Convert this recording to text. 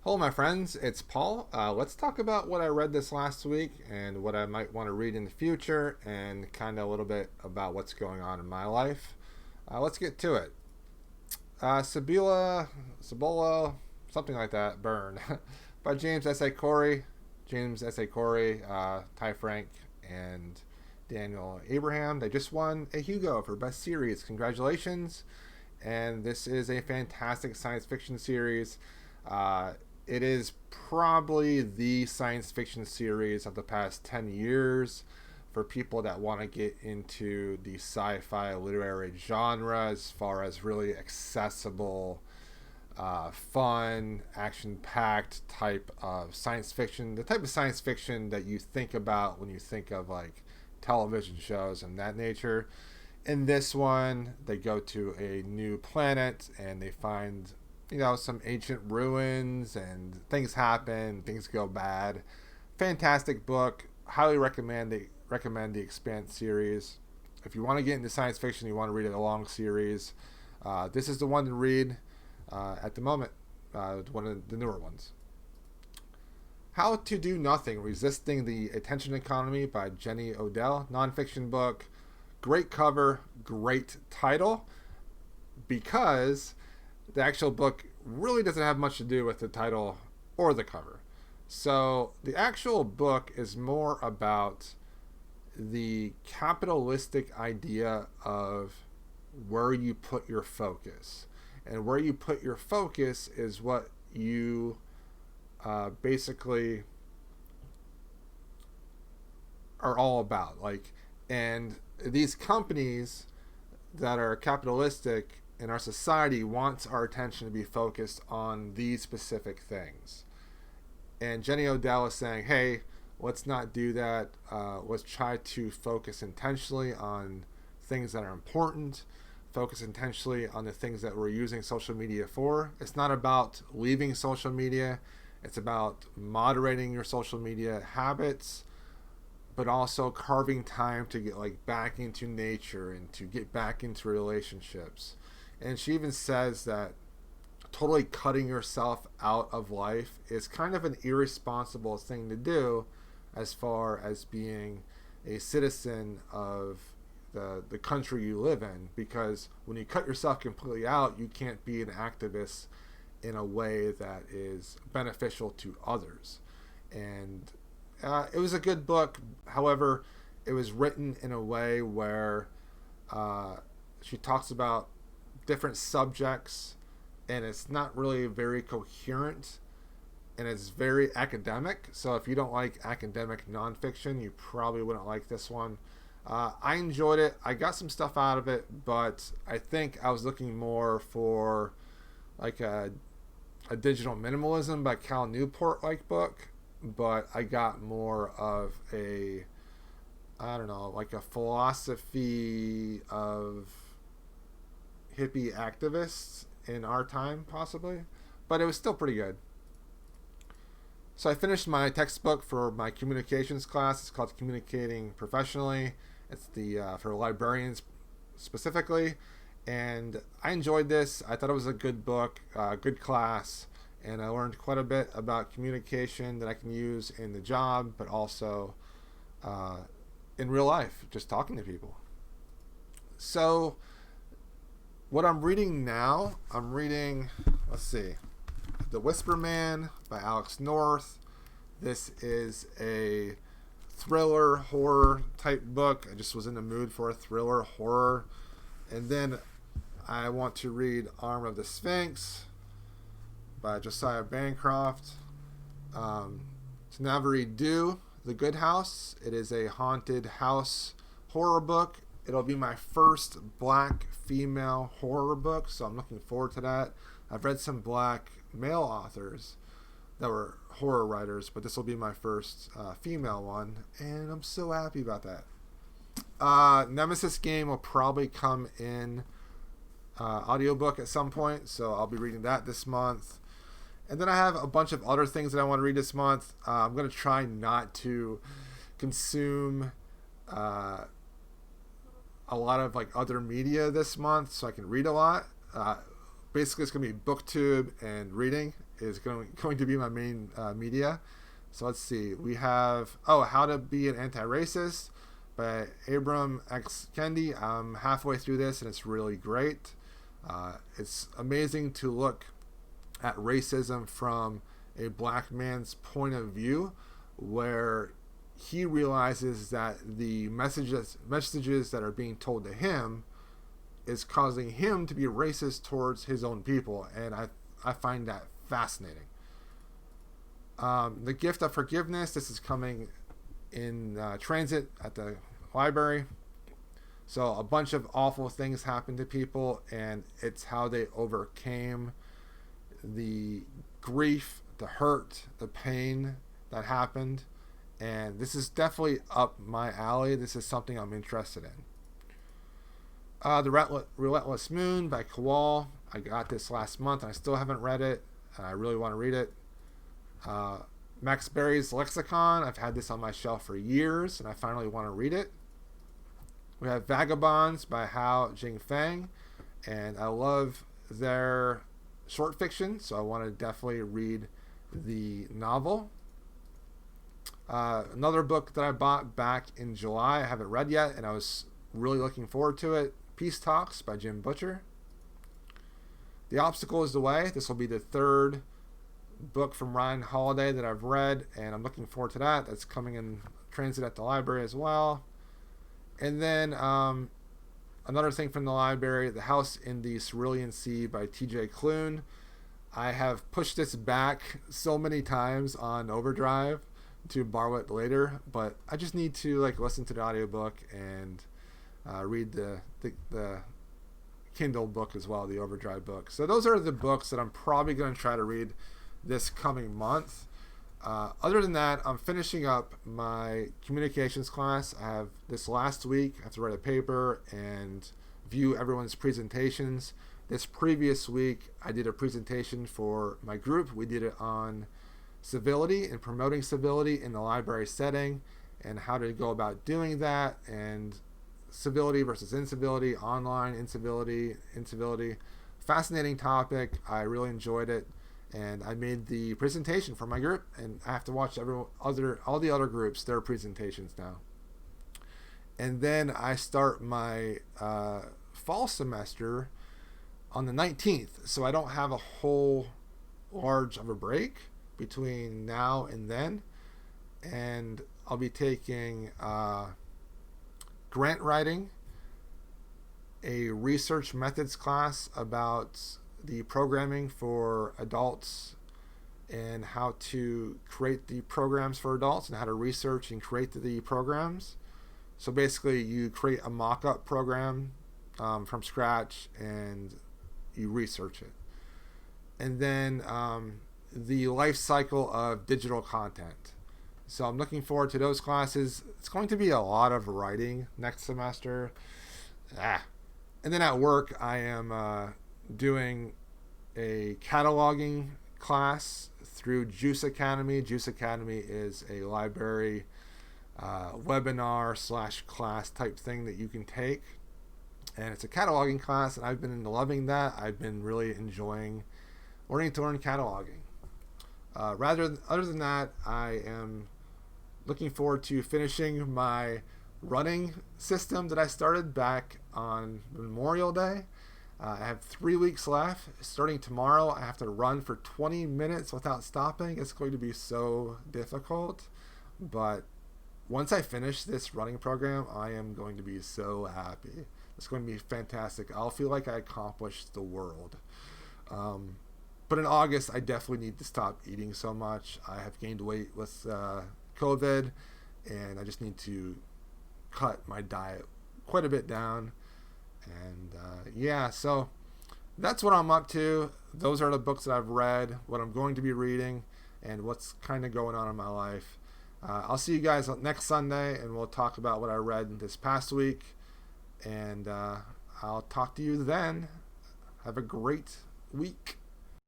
Hello, my friends. It's Paul. Let's talk about what I read this last week and what I might want to read in the future, and kind of a little bit about what's going on in my life. Let's get to it. Cibola, something like that. Burn, by James S. A. Corey, Ty Frank, and Daniel Abraham. They just won a Hugo for Best Series. Congratulations! And this is a fantastic science fiction series. It is probably the science fiction series of the past 10 years for people that want to get into the sci-fi literary genre, as far as really accessible, fun, action-packed type of science fiction. The type of science fiction that you think about when you think of like television shows and that nature. In this one, they go to a new planet and they find some ancient ruins, and things happen, things go bad. Fantastic book. Highly recommend the Expanse series. If you want to get into science fiction, you want to read a long series. This is the one to read at the moment. One of the newer ones. How to Do Nothing: Resisting the Attention Economy by Jenny Odell. Nonfiction book. Great cover, great title, because the actual book really doesn't have much to do with the title or the cover. So the actual book is more about the capitalistic idea of where you put your focus. And where you put your focus is what you basically are all about. And these companies that are capitalistic in our society wants our attention to be focused on these specific things. And Jenny Odell is saying, hey, let's not do that. Let's try to focus intentionally on things that are important. Focus intentionally on the things that we're using social media for. It's not about leaving social media. It's about moderating your social media habits, but also carving time to get back into nature and to get back into relationships. And she even says that totally cutting yourself out of life is kind of an irresponsible thing to do, as far as being a citizen of the country you live in. Because when you cut yourself completely out, you can't be an activist in a way that is beneficial to others. And it was a good book. However, it was written in a way where she talks about different subjects, and it's not really very coherent, and it's very academic. So if you don't like academic nonfiction, you probably wouldn't like this one. I enjoyed it. I got some stuff out of it, but I think I was looking more for like a digital minimalism by Cal Newport book, but I got more of a, I don't know, like a philosophy of hippie activists in our time, possibly. But it was still pretty good. So I finished my textbook for my communications class. It's called Communicating Professionally. It's the for librarians specifically, and I enjoyed this. I thought it was a good book, good class, and I learned quite a bit about communication that I can use in the job, but also in real life, just talking to people. So what I'm reading now, let's see, The Whisper Man by Alex North. This is a thriller horror type book. I just was in the mood for a thriller horror. And then I want to read Arm of the Sphinx by Josiah Bancroft. Tanavari Do, The Good House. It is a haunted house horror book. It'll be my first black female horror book, so I'm looking forward to that. I've read some black male authors that were horror writers, but this will be my first female one, and I'm so happy about that. Nemesis Game will probably come in audiobook at some point, so I'll be reading that this month. And then I have a bunch of other things that I want to read this month. I'm going to try not to consume a lot of other media this month, so I can read a lot. Basically, it's going to be booktube and reading, is going to be my main media. So let's see. We have How to Be an Antiracist by Abram X. Kendi. I'm halfway through this, and it's really great. It's amazing to look at racism from a black man's point of view, where he realizes that the messages that are being told to him is causing him to be racist towards his own people, and I find that fascinating. The Gift of Forgiveness. This is coming in transit at the library. So a bunch of awful things happened to people, and it's how they overcame the grief, the hurt, the pain that happened. And this is definitely up my alley. This is something I'm interested in. The Relentless Moon by Kowal. I got this last month, and I still haven't read it, and I really want to read it. Max Berry's Lexicon. I've had this on my shelf for years, and I finally want to read it. We have Vagabonds by Hao Jingfeng, and I love their short fiction, so I want to definitely read the novel. Another book that I bought back in July, I haven't read yet, and I was really looking forward to it. Peace Talks by Jim Butcher. The Obstacle is the Way. This will be the third book from Ryan Holiday that I've read, and I'm looking forward to that. That's coming in transit at the library as well. And then another thing from the library, The House in the Cerulean Sea by TJ Klune. I have pushed this back so many times on Overdrive to borrow it later, but I just need to listen to the audiobook and read the Kindle book as well, the Overdrive book. So those are the books that I'm probably going to try to read this coming month. Other than that, I'm finishing up my communications class. I have this last week. I have to write a paper and view everyone's presentations. This previous week, I did a presentation for my group. We did it on civility and promoting civility in the library setting and how to go about doing that, and civility versus incivility, online incivility. Fascinating topic. I really enjoyed it. And I made the presentation for my group, and I have to watch all the other groups, their presentations now. And then I start my fall semester on the 19th, so I don't have a whole large of a break between now and then. And I'll be taking grant writing, a research methods class about the programming for adults and how to create the programs for adults and how to research and create the programs. So basically you create a mock-up program from scratch and you research it. And then the life cycle of digital content. So I'm looking forward to those classes. It's going to be a lot of writing next semester. And then at work I am doing a cataloging class through Juice Academy. Juice Academy is a library webinar / class type thing that you can take, and it's a cataloging class, and I've been loving that. I've been really enjoying learning cataloging. Other than that, I am looking forward to finishing my running system that I started back on Memorial Day. I have 3 weeks left. Starting tomorrow, I have to run for 20 minutes without stopping. It's going to be so difficult. But once I finish this running program, I am going to be so happy. It's going to be fantastic. I'll feel like I accomplished the world. But in August, I definitely need to stop eating so much. I have gained weight with COVID, and I just need to cut my diet quite a bit down. And so that's what I'm up to. Those are the books that I've read, what I'm going to be reading, and what's kind of going on in my life. I'll see you guys next Sunday, and we'll talk about what I read this past week. And I'll talk to you then. Have a great week.